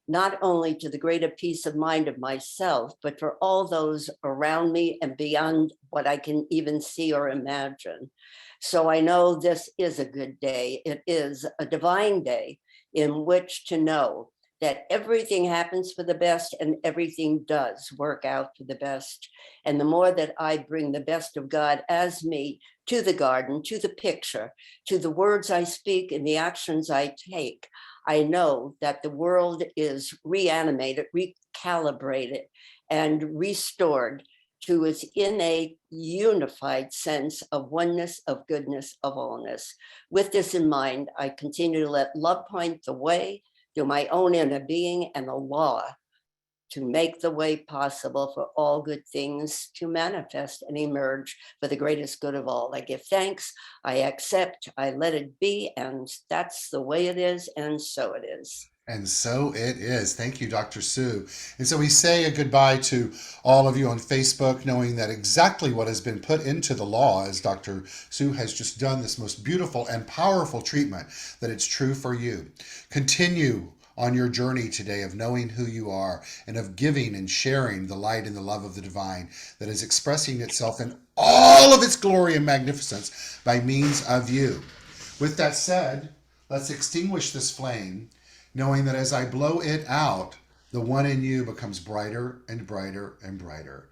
not only to the greater peace of mind of myself, but for all those around me and beyond what I can even see or imagine. So I know this is a good day. It is a divine day in which to know that everything happens for the best and everything does work out for the best. And the more that I bring the best of God as me to the garden, to the picture, to the words I speak and the actions I take, I know that the world is reanimated, recalibrated, and restored to its innate, unified sense of oneness, of goodness, of allness. With this in mind, I continue to let love point the way through my own inner being and the law to make the way possible for all good things to manifest and emerge for the greatest good of all. I give thanks, I accept, I let it be, and that's the way it is, and so it is. And so it is. Thank you, Dr. Sue. And so we say a goodbye to all of you on Facebook, knowing that exactly what has been put into the law, as Dr. Sue has just done this most beautiful and powerful treatment, that it's true for you. Continue on your journey today of knowing who you are and of giving and sharing the light and the love of the divine that is expressing itself in all of its glory and magnificence by means of you. With that said, let's extinguish this flame, knowing that as I blow it out, the one in you becomes brighter and brighter and brighter.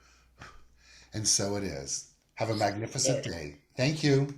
And so it is. Have a magnificent day. Thank you.